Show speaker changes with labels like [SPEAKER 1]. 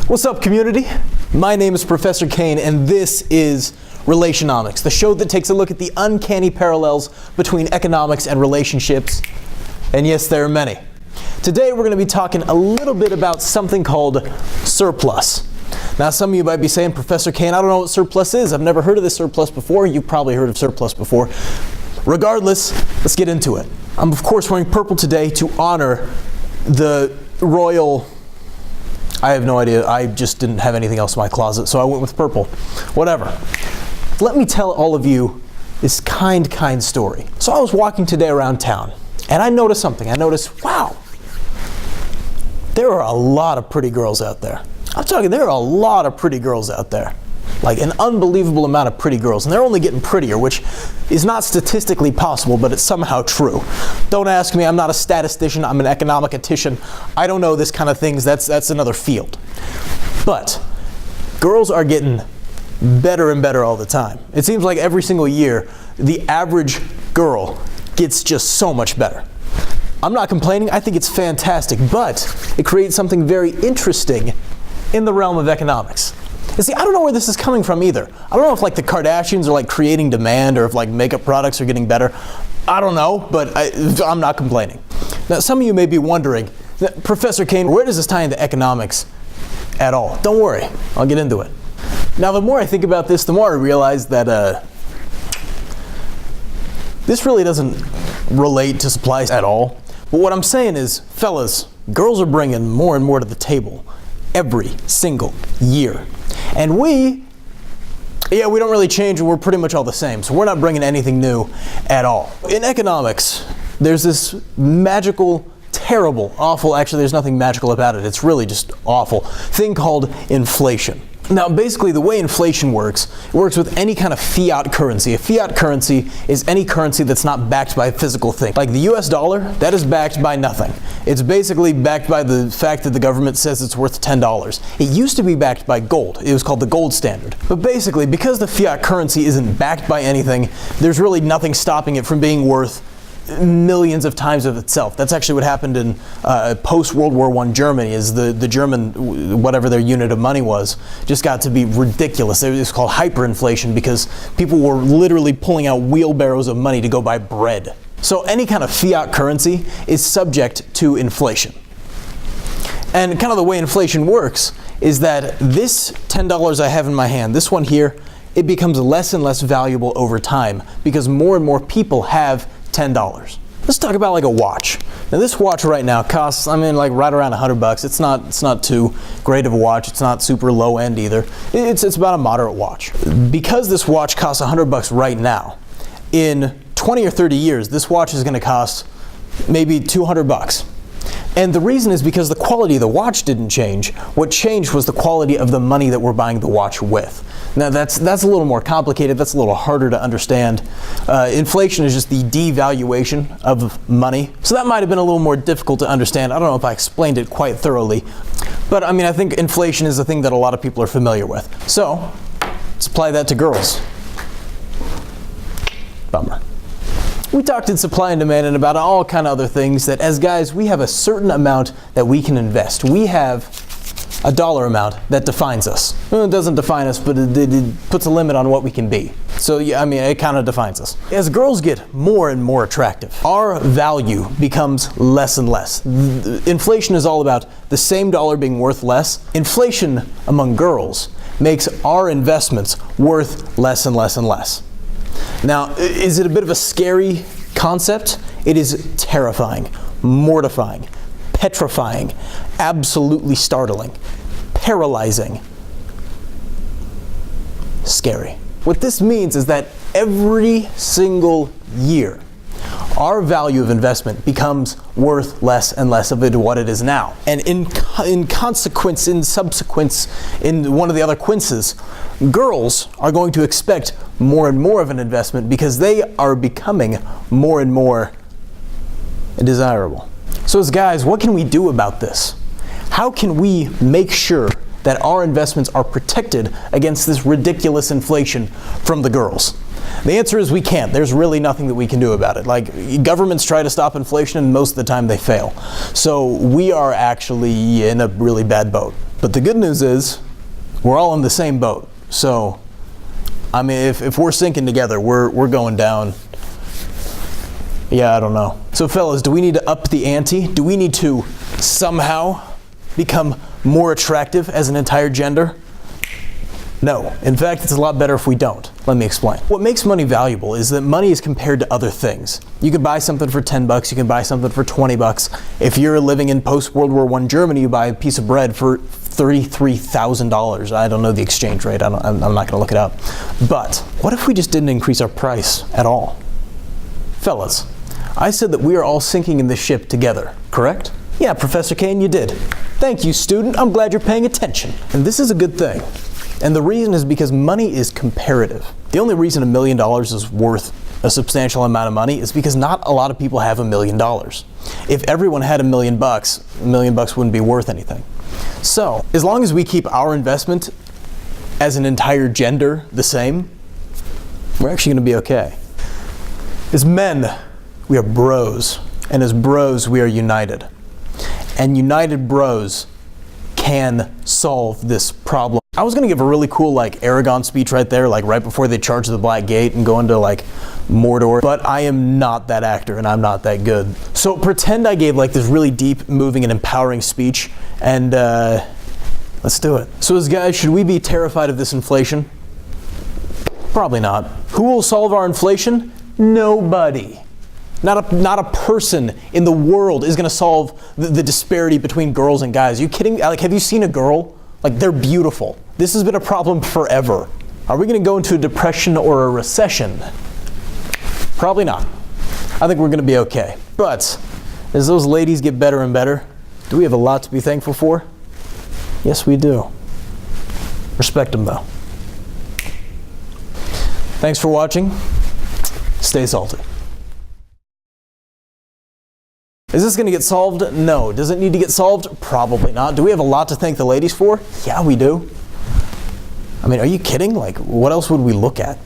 [SPEAKER 1] What's up, community? My name is Professor Kane, and this is Relationomics, the show that takes a look at the uncanny parallels between economics and relationships. And yes, there are many. Today we're going to be talking a little bit about something called surplus. Now, some of you might be saying, Professor Kane, I don't know what surplus is. I've never heard of this surplus before. You've probably heard of surplus before. Regardless, let's get into it. I'm, of course, wearing purple today to honor the royal... I have no idea. I just didn't have anything else in my closet, so I went with purple. Whatever. Let me tell all of you this kind story. So I was walking today around town, and I noticed something. I noticed, wow, there are a lot of pretty girls out there. I'm talking, there are a lot of pretty girls out there. Like an unbelievable amount of pretty girls, and they're only getting prettier, which is not statistically possible, but it's somehow true. Don't ask me, I'm not a statistician, I'm an economicatician. I don't know this kind of things, that's another field. But girls are getting better and better all the time. It seems like every single year, the average girl gets just so much better. I'm not complaining, I think it's fantastic, but it creates something very interesting in the realm of economics. You see, I don't know where this is coming from either. I don't know if like the Kardashians are like creating demand or if like makeup products are getting better. I don't know, but I'm not complaining. Now, some of you may be wondering, Professor Kane, where does this tie into economics at all? Don't worry, I'll get into it. Now, the more I think about this, the more I realize that this really doesn't relate to supplies at all. But what I'm saying is, fellas, girls are bringing more and more to the table every single year. And we don't really change, we're pretty much all the same. So we're not bringing anything new at all. In economics, there's this magical, terrible, awful, actually there's nothing magical about it, it's really just awful, thing called inflation. Now, basically, the way inflation works, it works with any kind of fiat currency. A fiat currency is any currency that's not backed by a physical thing. Like the US dollar, that is backed by nothing. It's basically backed by the fact that the government says it's worth $10. It used to be backed by gold. It was called the gold standard. But basically, because the fiat currency isn't backed by anything, there's really nothing stopping it from being worth millions of times of itself. That's actually what happened in post-World War I Germany, is the German, whatever their unit of money was, just got to be ridiculous. It was called hyperinflation because people were literally pulling out wheelbarrows of money to go buy bread. So any kind of fiat currency is subject to inflation. And kind of the way inflation works is that this $10 I have in my hand, this one here, it becomes less and less valuable over time because more and more people have $10. Let's talk about like a watch. Now this watch right now costs, like right around $100. It's not too great of a watch. It's not super low end either. It's about a moderate watch. Because this watch costs $100 right now, in 20 or 30 years, this watch is going to cost maybe $200. And the reason is because the quality of the watch didn't change. What changed was the quality of the money that we're buying the watch with. Now that's a little more complicated, that's a little harder to understand. Inflation is just the devaluation of money. So that might have been a little more difficult to understand. I don't know if I explained it quite thoroughly. But I think inflation is a thing that a lot of people are familiar with. So let's apply that to girls. Bummer. We talked in supply and demand and about all kind of other things that as guys, we have a certain amount that we can invest. We have a dollar amount that defines us. Well, it doesn't define us, but it puts a limit on what we can be. So yeah, it kind of defines us. As girls get more and more attractive, our value becomes less and less. Inflation is all about the same dollar being worth less. Inflation among girls makes our investments worth less and less and less. Now, is it a bit of a scary concept? It is terrifying, mortifying, petrifying, absolutely startling, paralyzing, scary. What this means is that every single year, our value of investment becomes worth less and less of it to what it is now. And in consequence, in subsequence, in one of the other quinces, girls are going to expect more and more of an investment because they are becoming more and more desirable. So as guys, what can we do about this? How can we make sure that our investments are protected against this ridiculous inflation from the girls? The answer is we can't. There's really nothing that we can do about it. Like, governments try to stop inflation and most of the time they fail. So we are actually in a really bad boat. But the good news is, we're all in the same boat. So, I mean, if we're sinking together, we're going down. Yeah, I don't know. So fellas, do we need to up the ante? Do we need to somehow become more attractive as an entire gender? No. In fact, it's a lot better if we don't. Let me explain. What makes money valuable is that money is compared to other things. You can buy something for 10 bucks, you can buy something for 20 bucks. If you're living in post-World War I Germany, you buy a piece of bread for $33,000. I don't know the exchange rate. I'm not going to look it up. But what if we just didn't increase our price at all? Fellas, I said that we are all sinking in this ship together, correct? Yeah, Professor Kane, you did. Thank you, student. I'm glad you're paying attention. And this is a good thing. And the reason is because money is comparative. The only reason $1 million is worth a substantial amount of money is because not a lot of people have $1 million. If everyone had $1 million, $1 million wouldn't be worth anything. So, as long as we keep our investment as an entire gender the same, we're actually going to be okay. As men, we are bros. And as bros, we are united. And united bros can solve this problem. I was gonna give a really cool Aragon speech right there, right before they charge the Black Gate and go into Mordor, but I am not that actor and I'm not that good. So pretend I gave this really deep, moving, and empowering speech, and let's do it. So as guys, should we be terrified of this inflation? Probably not. Who will solve our inflation? Nobody. Not a person in the world is going to solve the disparity between girls and guys. Are you kidding? Have you seen a girl? They're beautiful. This has been a problem forever. Are we going to go into a depression or a recession? Probably not. I think we're going to be okay. But as those ladies get better and better, do we have a lot to be thankful for? Yes, we do. Respect them, though. Thanks for watching. Stay salty. Is this going to get solved? No. Does it need to get solved? Probably not. Do we have a lot to thank the ladies for? Yeah, we do. I mean, are you kidding? What else would we look at?